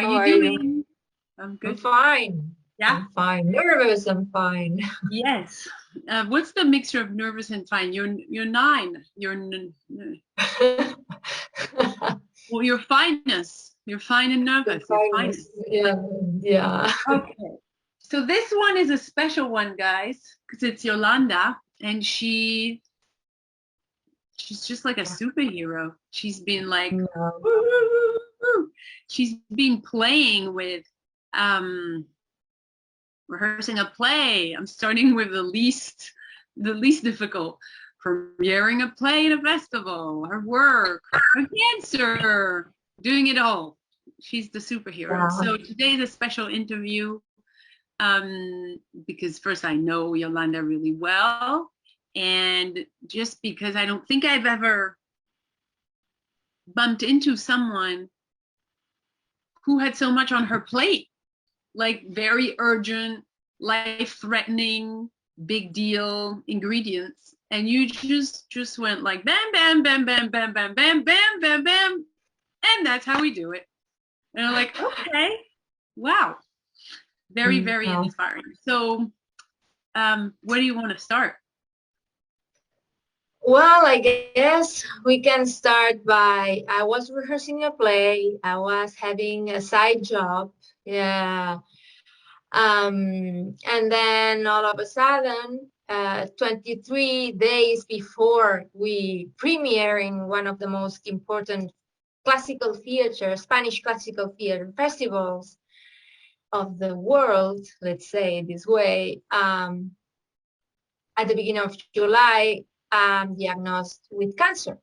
How How you are you? doing? I'm I'm good. fine. Yeah? I'm fine. Nervous, I'm fine. Yes. What's the mixture of nervous and fine? You're nine. Well, you're fineness. You're fine and The nervous. You're fineness. finest. Yeah, yeah. Okay. So this one is a special one, guys, because it's Yolanda, and she's just like a superhero. She's been like, No. she's been playing with um rehearsing a play. I'm starting with the least difficult. Premiering a play at a festival, her work, her cancer, doing it all. She's the superhero. Yeah. So today's a special interview because first I know Yolanda really well, and just because I don't think I've ever bumped into someone who had so much on her plate, like very urgent, life-threatening, big deal ingredients, and you just went like bam, bam, bam, bam, bam, bam, bam, bam, bam, bam, and that's how we do it. And I'm like, okay, wow, very, very No. inspiring. So, where do you want to start? Well, I guess we can start by I was rehearsing a play. I was having a side job. Yeah. And then all of a sudden, 23 days before we premiere in one of the most important classical theater, Spanish classical theater festivals of the world, let's say it this way, at the beginning of July, I'm diagnosed with cancer,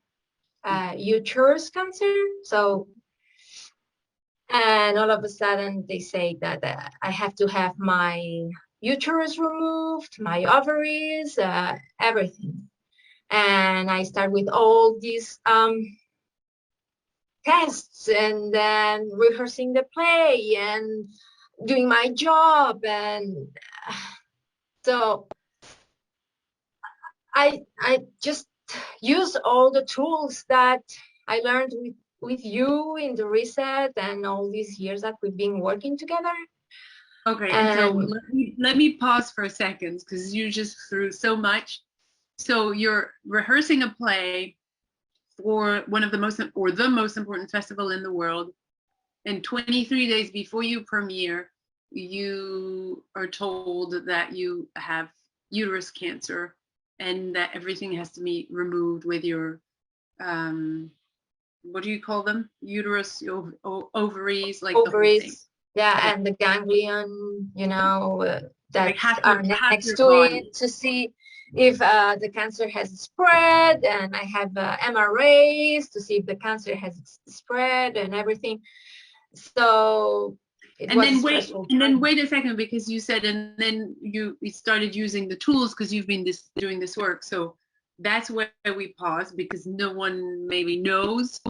uterus cancer. So, and all of a sudden they say that I have to have my uterus removed, my ovaries, everything. And I start with all these tests and then rehearsing the play and doing my job. And so I just use all the tools that I learned with you in the reset and all these years that we've been working together. Okay, and so And let me pause for a second because you just threw so much. So you're rehearsing a play for one of the most important festival in the world, and 23 days before you premiere, you are told that you have uterus cancer and that everything has to be removed with your what do you call them? Uterus, ovaries, like the whole thing. ovaries, yeah, Yeah, and the ganglion, that like half are half next your to body. it to see if the cancer has spread. And I have MRAs to see if the cancer has spread and everything. So it And was a then wait, stressful and then time. wait a second, because you said, and then you started using the tools because you've been doing this work. So that's where we pause because no one maybe knows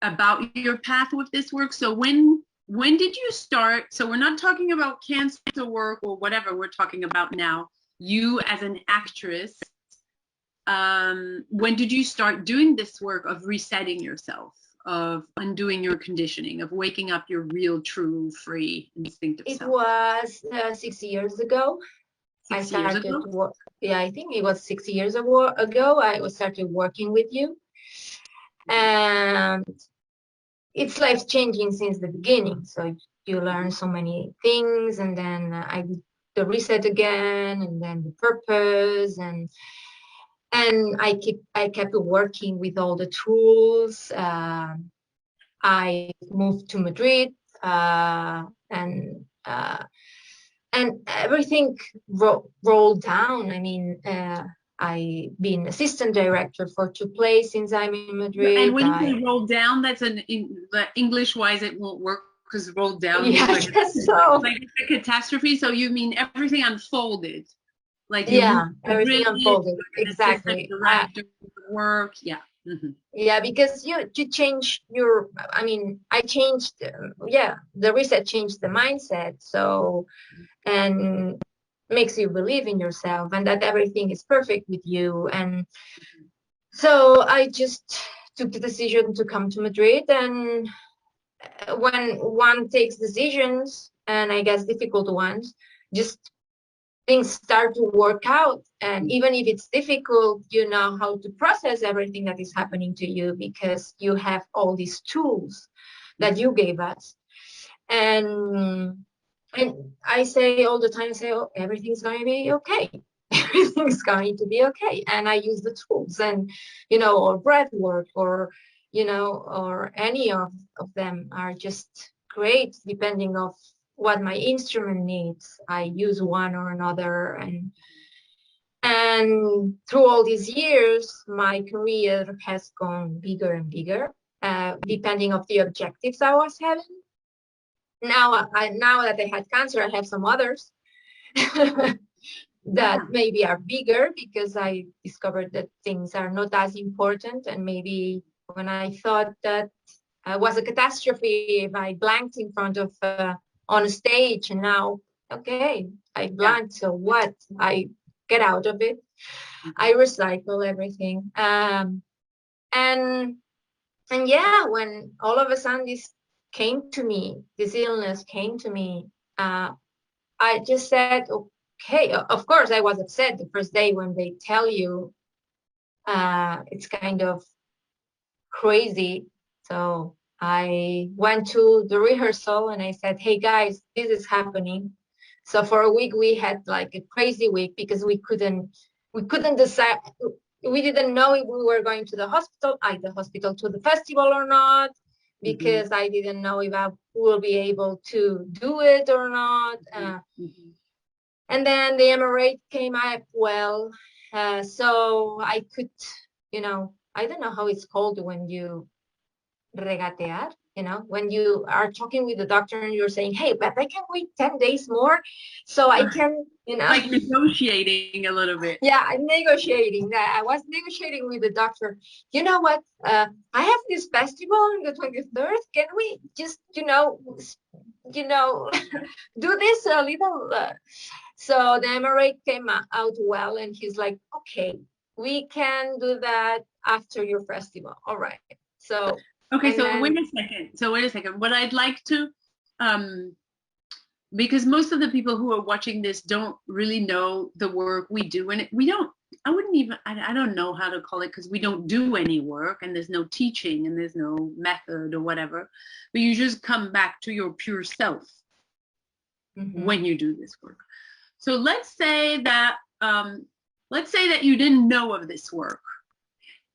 about your path with this work. So when did you start? So we're not talking about cancer work or whatever we're talking about now. You as an actress, when did you start doing this work of resetting yourself, of undoing your conditioning, of waking up your real, true, free, instinctive It self? was 6 years ago. I 6 years started ago? to work. Yeah, I think it was 6 years ago. I started working with you, and it's life changing since the beginning. So you learn so many things, and then I did the reset again, and then the purpose, and I kept working with all the tools. I moved to Madrid, and everything rolled down. I mean, I've been assistant director for two plays since I'm in And Madrid. when you say roll down, that's English wise, it won't work because roll down Yeah, means I like guess so. like it's a catastrophe. So you mean everything unfolded, like you Yeah, moved to everything Madrid, unfolded. an assistant Exactly. director, work. Yeah. Mm-hmm. Yeah, because you change your, I mean, I changed, yeah, the reset changed the mindset. So, and makes you believe in yourself and that everything is perfect with you. And so I just took the decision to come to Madrid, and when one takes decisions, and I guess difficult ones, just things start to work out. And even if it's difficult, you know how to process everything that is happening to you because you have all these tools that you gave us. And I say all the time, I say, oh, everything's going to be okay. Everything's going to be okay. And I use the tools and, you know, or breath work or, you know, or any of them are just great depending of what my instrument needs. I use one or another. And through all these years, my career has gone bigger and bigger, depending of the objectives I was having. Now that I had cancer, I have some others that maybe are bigger because I discovered that things are not as important. And maybe when I thought that was a catastrophe if I blanked in front of on a stage, and now, okay, I blanked, so what? I get out of it. I recycle everything. And yeah, when all of a sudden this came to me, this illness came to me, I just said, okay, of course I was upset the first day when they tell you it's kind of crazy. So I went to the rehearsal and I said, hey guys, this is happening. So for a week we had like a crazy week because we couldn't decide. We didn't know if we were going to the hospital, to the festival or not, because I didn't know if I will be able to do it or not. And then the MRA came up well, so I could, you know, I don't know how it's called when you regatear, you know, when you are talking with the doctor and you're saying, hey, but I can wait 10 days more so I can, you know. Like negotiating a little bit. Yeah, I'm negotiating. I was negotiating with the doctor. You know what? I have this festival on the 23rd. Can we just, you know, do this a little? So the MRA came out well, and he's like, okay, we can do that after your festival. All right. So okay, so then, wait a second. What I'd like to, because most of the people who are watching this don't really know the work we do, and we don't. I don't know how to call it because we don't do any work, and there's no teaching, and there's no method or whatever. But you just come back to your pure self when you do this work. So let's say that you didn't know of this work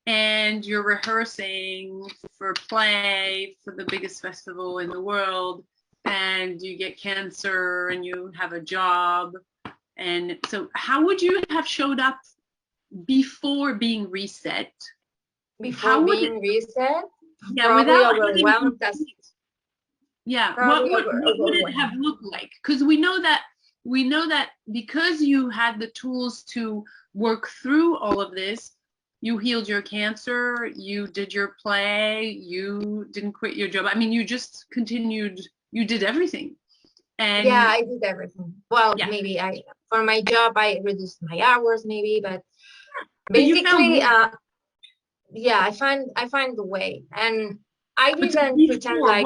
and you're rehearsing for play for the biggest festival in the world, and you get cancer and you have a job. And so how would you have showed up before being reset? Before being reset? Yeah, probably without overwhelmed. Yeah, what would it have looked like? Because we know that because you had the tools to work through all of this, you healed your cancer, you did your play, you didn't quit your job. I mean, you just continued, you did everything. And yeah, I did everything. Well, yeah. Maybe for my job, I reduced my hours maybe, but basically, yeah, I find the way. And I didn't pretend like.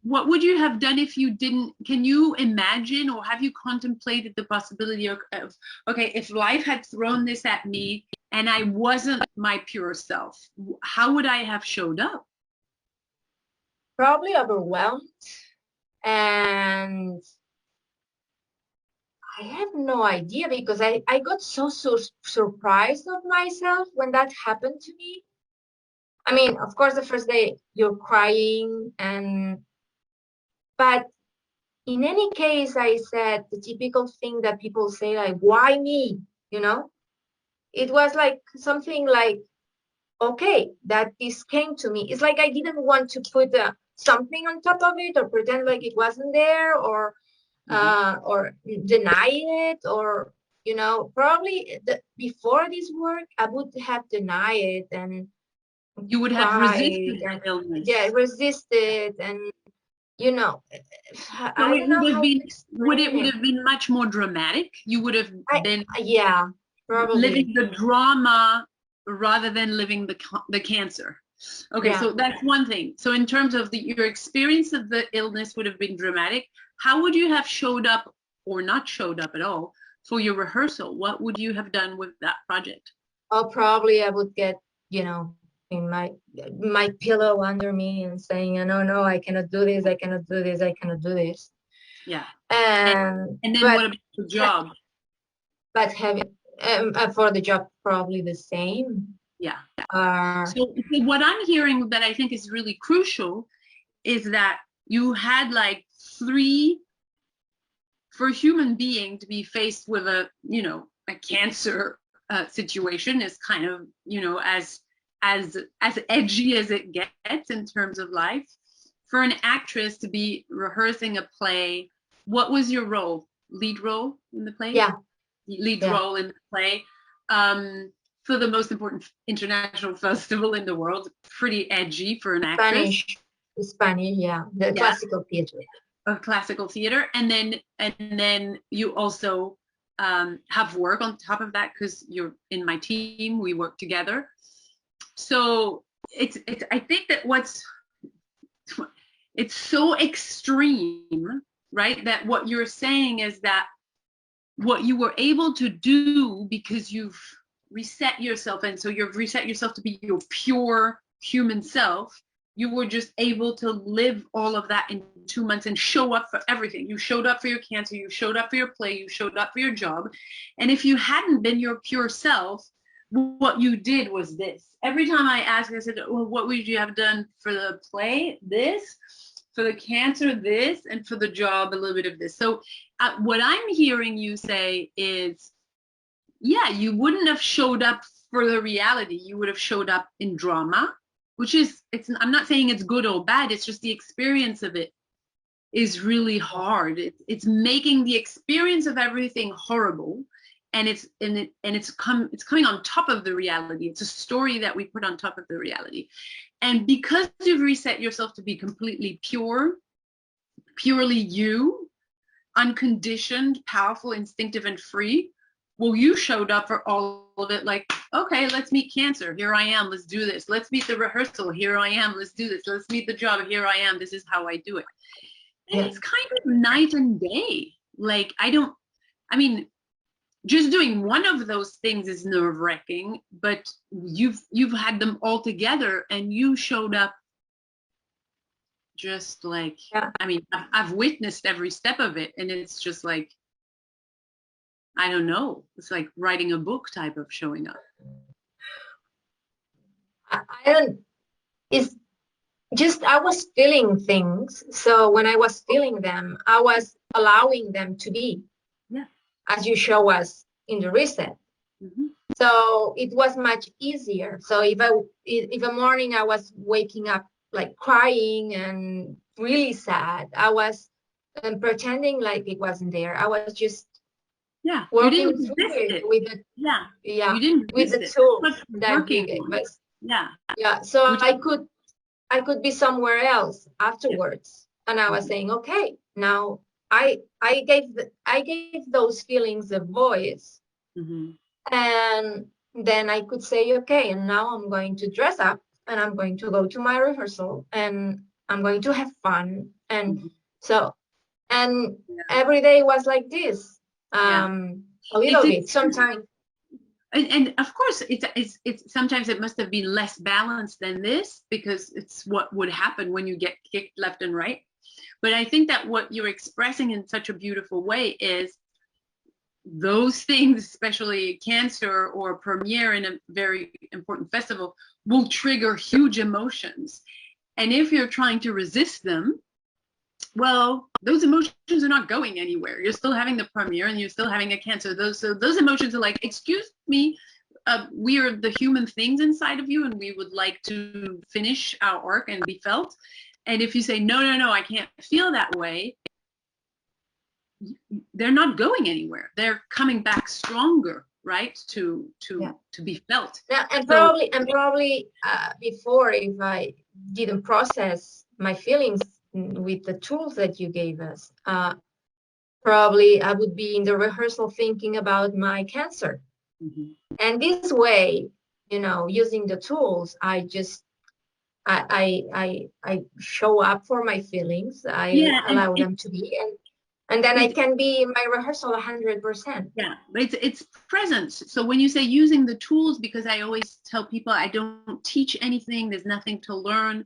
What would you have done if you didn't? Can you imagine, or have you contemplated the possibility of okay, if life had thrown this at me and I wasn't my pure self, how would I have showed up? Probably overwhelmed, and I have no idea because I got so surprised of myself when that happened to me. I mean, of course, the first day you're crying, but in any case, I said the typical thing that people say, like, why me? You know, it was like something like, okay, that this came to me. It's like I didn't want to put something on top of it or pretend like it wasn't there or deny it, or, you know, probably before this work, I would have denied it and you would have resisted the illness. Yeah, resisted, and you know, so I don't know how to explain it. Would have been much more dramatic. You would have been yeah, probably living the drama rather than living the cancer. Okay, Yeah. so that's one thing. So in terms of your experience of the illness would have been dramatic. How would you have showed up or not showed up at all for your rehearsal? What would you have done with that project? Or probably I would get, you know, in my pillow under me and saying, no, no, I cannot do this, I cannot do this, I cannot do this. Yeah. And then what But about the job? but having for the job probably the same. Yeah. Uh, So what I'm hearing that I think is really crucial is that you had like three, for a human being to be faced with a, you know, a cancer situation is kind of, you know, as edgy as it gets in terms of life. For an actress to be rehearsing a play, what was your role? Lead role in the play? yeah. Lead role in the play. For the most important international festival in the world, pretty edgy for an actress. Spanish, yeah, the classical theater. Of classical theater, and then you also have work on top of that because you're in my team. We work together, so it's. I think that it's so extreme, right? That what you're saying is that what you were able to do because you've reset yourself, and so you've reset yourself to be your pure human self. You were just able to live all of that in 2 months and show up for everything. You showed up for your cancer, you showed up for your play, you showed up for your job. And if you hadn't been your pure self, what you did was this. Every time I asked, I said, well, what would you have done for the play? This. For the cancer, this. And for the job, a little bit of this. So what I'm hearing you say is, yeah, you wouldn't have showed up for the reality. You would have showed up in drama, which is, I'm not saying it's good or bad, it's just the experience of it is really hard. It's making the experience of everything horrible, and it's coming on top of the reality. It's a story that we put on top of the reality. And because you've reset yourself to be completely pure, purely you, unconditioned, powerful, instinctive, and free, well, you showed up for all of it like, okay, let's meet cancer. Here I am. Let's do this. Let's meet the rehearsal. Here I am. Let's do this. Let's meet the job. Here I am. This is how I do it. And it's kind of night and day. Like, I mean, just doing one of those things is nerve-wracking, but you've had them all together and you showed up just like, I mean, I've witnessed every step of it, and it's just like, I don't know. It's like writing a book type of showing up. It's just, I was feeling things. So when I was feeling them, I was allowing them to be, as you show us in the reset. So it was much easier. So if a morning I was waking up like crying and really sad, I was pretending like it wasn't there. I was just working through it with the with the tools that you gave us. So I could be somewhere else afterwards, and I was saying, okay, now I gave those feelings a voice, and then I could say, okay, and now I'm going to dress up and I'm going to go to my rehearsal and I'm going to have fun, and so every day was like this. A little bit sometimes. And of course, it's sometimes it must have been less balanced than this, because it's what would happen when you get kicked left and right. But I think that what you're expressing in such a beautiful way is those things, especially cancer or a premiere in a very important festival, will trigger huge emotions. And if you're trying to resist them, well, those emotions are not going anywhere. You're still having the premiere and you're still having a cancer. Those emotions are like, excuse me, we are the human things inside of you, and we would like to finish our arc and be felt. And if you say, no, I can't feel that way, they're not going anywhere. They're coming back stronger, right? To be felt. Yeah, and probably before, if I didn't process my feelings with the tools that you gave us, probably I would be in the rehearsal thinking about my cancer. And this way, using the tools, I just I show up for my feelings. I Yeah, allow them to be, and then I can be in my rehearsal 100%. Yeah, it's presence. So when you say using the tools, because I always tell people I don't teach anything, there's nothing to learn.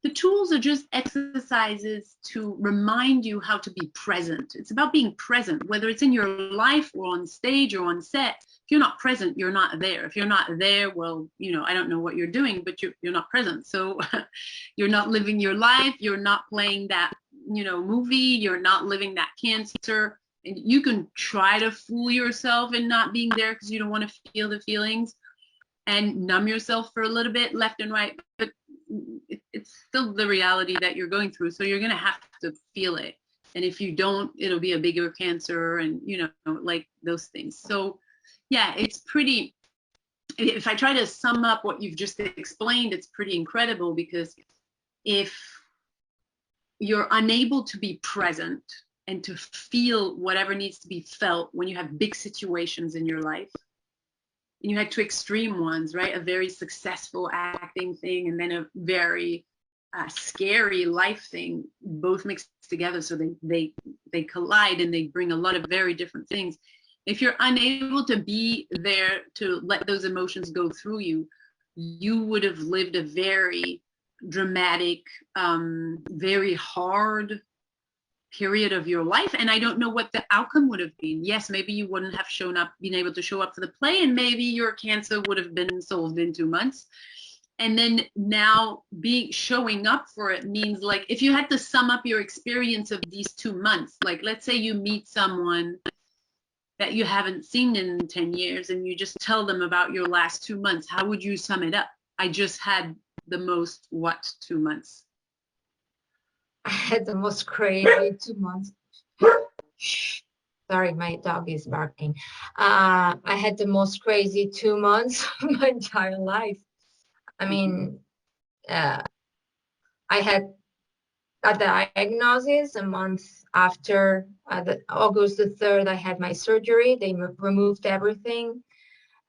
The tools are just exercises to remind you how to be present. It's about being present, whether it's in your life or on stage or on set. If you're not present, you're not there. If you're not there, well, you know, I don't know what you're doing, but you're not present. So you're not living your life. You're not playing that, you know, movie. You're not living that cancer. And you can try to fool yourself in not being there because you don't want to feel the feelings and numb yourself for a little bit left and right, but it's still the reality that you're going through, so you're going to have to feel it, and if you don't, it'll be a bigger cancer, and you know, like those things. So yeah, it's pretty, if I try to sum up what you've just explained, it's pretty incredible, because if you're unable to be present and to feel whatever needs to be felt when you have big situations in your life, and you had two extreme ones, right? A very successful acting thing and then a very scary life thing, both mixed together. So they collide and they bring a lot of very different things. If you're unable to be there to let those emotions go through you, you would have lived a very dramatic, very hard period of your life, and I don't know what the outcome would have been. Yes, maybe you wouldn't have been able to show up for the play, and maybe your cancer would have been solved in 2 months. And then now showing up for it means, like, if you had to sum up your experience of these 2 months, like let's say you meet someone that you haven't seen in 10 years and you just tell them about your last 2 months, how would you sum it up? I just had the most 2 months? I had the most crazy 2 months. Sorry, my dog is barking. I had the most crazy 2 months of my entire life. I mean, I had a diagnosis a month after August the 3rd, I had my surgery. They removed everything.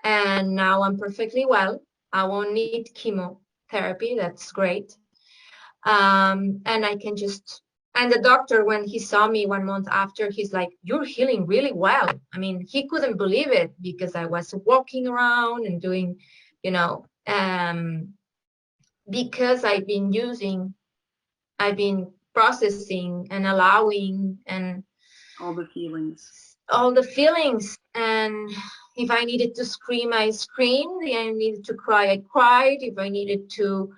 And now I'm perfectly well. I won't need chemotherapy. That's great. And I can just, and the doctor, when he saw me 1 month after, he's like, you're healing really well. I mean, he couldn't believe it because I was walking around and doing, you know, because I've been processing and allowing and All the feelings. And if I needed to scream, I screamed. If I needed to cry, I cried. If I needed to,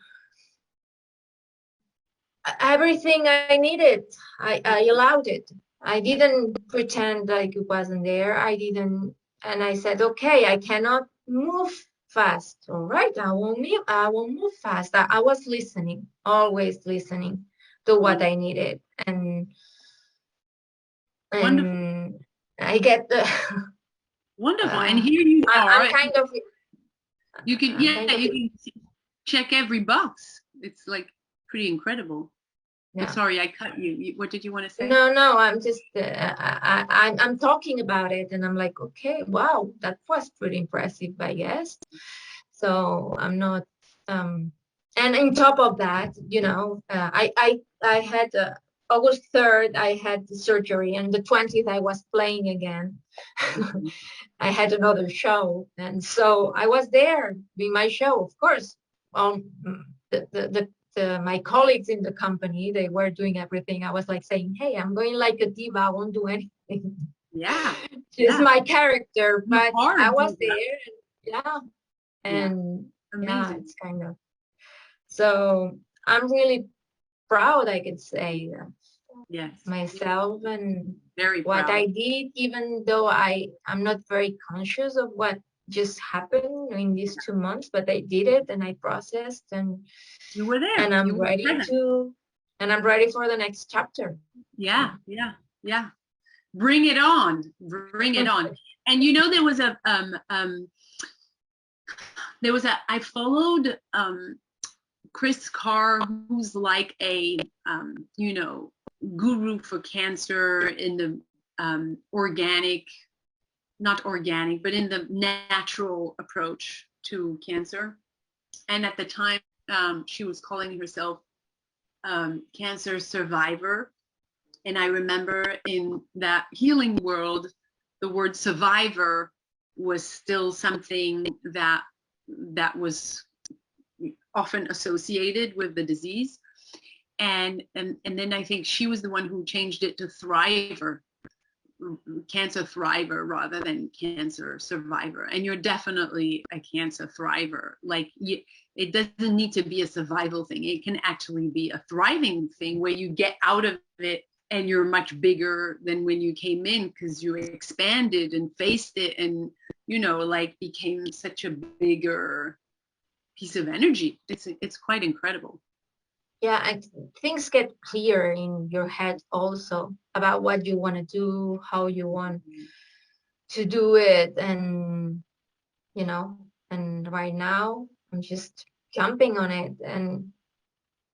everything I needed, I allowed it. I didn't pretend like it wasn't there. I didn't, and I said, okay, I cannot move fast. All right, I won't move fast. I was listening, always listening to what I needed. And Wonderful. I get the Wonderful. And here you are. I'm kind of, You can, yeah, you can check every box. It's like pretty incredible. yeah. I'm sorry, I cut you. What did you want to say? No, I'm just I'm talking about it, and I'm like, okay, wow, that was pretty impressive, I guess. So I'm not, and on top of that, you know, I had August 3rd, I had the surgery, and the 20th I was playing again. I had another show, and so I was there doing my show, of course. My colleagues in the company, they were doing everything. I was like saying, hey, I'm going like a diva, I won't do anything. Yeah. It's my character, but I was diva. there. Yeah. And yeah, it's kind of, so I'm really proud, I could say, yes, myself and very what proud. I did, even though I'm not very conscious of what just happened in these 2 months, but I did it and I processed, and You were there. and I'm ready for the next chapter. Yeah. Bring it on. Bring it on. And you know, I followed Chris Carr, who's like a you know, guru for cancer in the not organic, but in the natural approach to cancer. And at the time, she was calling herself cancer survivor. And I remember in that healing world, the word survivor was still something that was often associated with the disease. And then I think she was the one who changed it to thriver, cancer thriver rather than cancer survivor. And you're definitely a cancer thriver. Like, it doesn't need to be a survival thing. It can actually be a thriving thing where you get out of it and you're much bigger than when you came in, because you expanded and faced it and, you know, like became such a bigger piece of energy. It's quite incredible. Yeah, things get clear in your head also about what you want to do, how you want to do it, and you know, and right now I'm just jumping on it, and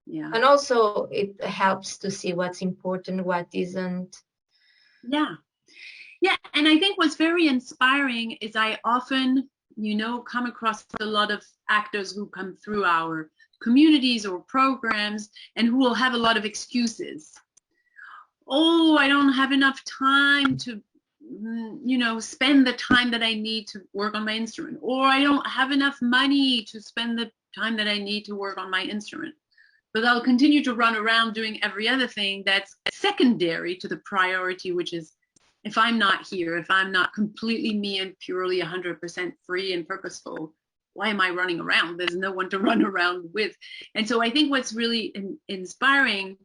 Yeah. and also it helps to see what's important, what isn't. Yeah. Yeah. And I think what's very inspiring is I often, you know, come across a lot of actors who come through our communities or programs and who will have a lot of excuses. Oh, I don't have enough time to, you know, spend the time that I need to work on my instrument, or I don't have enough money to spend the time that I need to work on my instrument. But I'll continue to run around doing every other thing that's secondary to the priority, which is, if I'm not here, if I'm not completely me and purely 100% free and purposeful, why am I running around? There's no one to run around with. And so I think what's really inspiring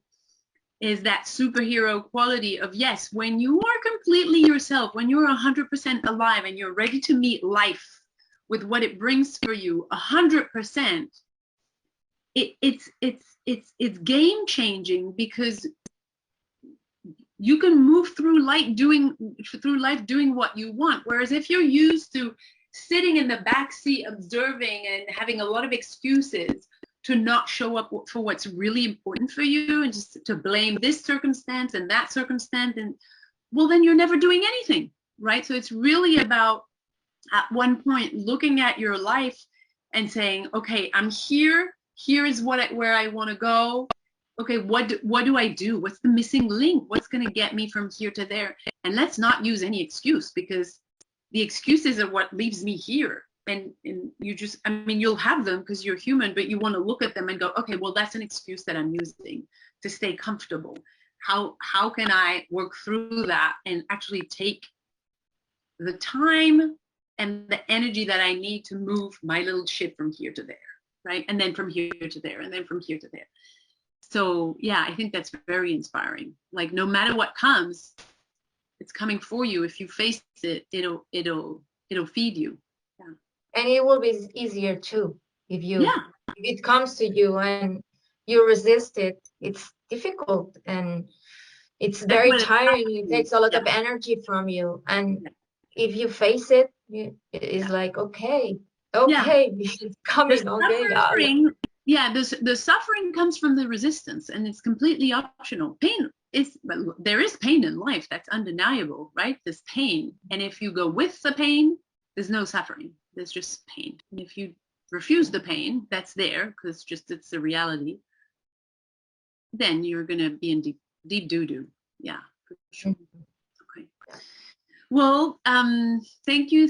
is that superhero quality of, yes, when you are completely yourself, when you're 100% alive and you're ready to meet life with what it brings for you 100%, it's game changing, because you can move through life doing what you want. Whereas if you're used to sitting in the backseat observing and having a lot of excuses to not show up for what's really important for you, and just to blame this circumstance and that circumstance, and well, then you're never doing anything, right? So it's really about, at one point, looking at your life and saying, okay, I'm here. Here is where I want to go. Okay, what do I do? What's the missing link? What's going to get me from here to there? And let's not use any excuse, because the excuses are what leaves me here. And you just, I mean, you'll have them because you're human, but you want to look at them and go, okay, well, that's an excuse that I'm using to stay comfortable. How can I work through that and actually take the time and the energy that I need to move my little ship from here to there, right? And then from here to there, and then from here to there. So yeah, I think that's very inspiring. Like, no matter what comes, it's coming for you. If you face it, it'll feed you. Yeah. And it will be easier too if it comes to you and you resist it. It's difficult and it's very tiring. It takes a lot of energy from you. And if you face it, it's like, okay, it's coming. Okay, yeah, the suffering comes from the resistance, and it's completely optional. Pain is, there is pain in life, that's undeniable, right? There's pain, and if you go with the pain, there's no suffering. There's just pain. And if you refuse the pain that's there, because it's the reality, then you're gonna be in deep doo-doo. Yeah, for sure. Okay. Well, thank you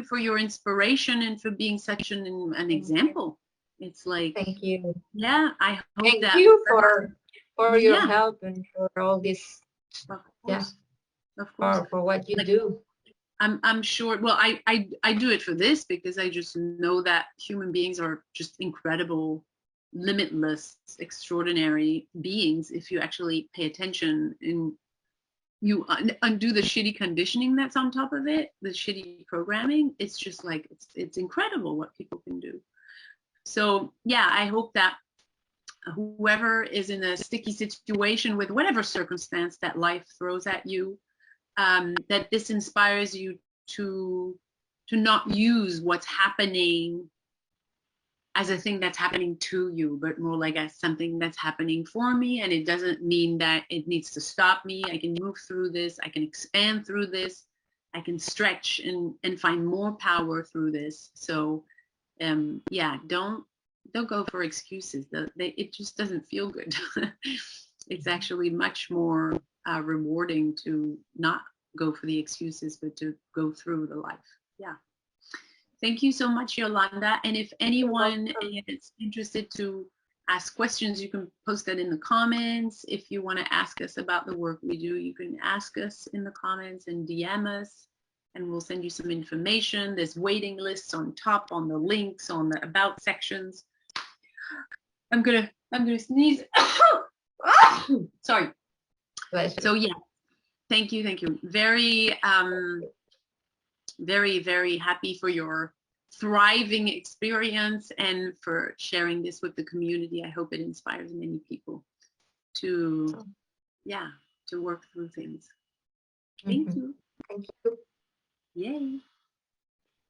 for your inspiration and for being such an example. It's like, thank you. Yeah, I hope thank that. you for your help and for all this. Of course. Yeah, of course. For what you do. I'm sure. Well, I do it for this because I just know that human beings are just incredible, limitless, extraordinary beings if you actually pay attention and you undo the shitty conditioning that's on top of it, the shitty programming. It's just like, it's incredible what people can do. So yeah, I hope that whoever is in a sticky situation with whatever circumstance that life throws at you, that this inspires you to not use what's happening as a thing that's happening to you, but more like as something that's happening for me. And it doesn't mean that it needs to stop me. I can move through this. I can expand through this. I can stretch and find more power through this. So yeah, don't don't go for excuses. It just doesn't feel good. It's actually much more rewarding to not go for the excuses, but to go through the life. Yeah. Thank you so much, Iolanda. And if anyone is interested to ask questions, you can post that in the comments. If you want to ask us about the work we do, you can ask us in the comments and DM us, and we'll send you some information. There's waiting lists on top, on the links, on the about sections. I'm gonna sneeze. Sorry. So yeah, thank you. Very very happy for your thriving experience and for sharing this with the community. I hope it inspires many people to to work through things. Thank you. Thank you. Yay.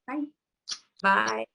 Bye. Bye.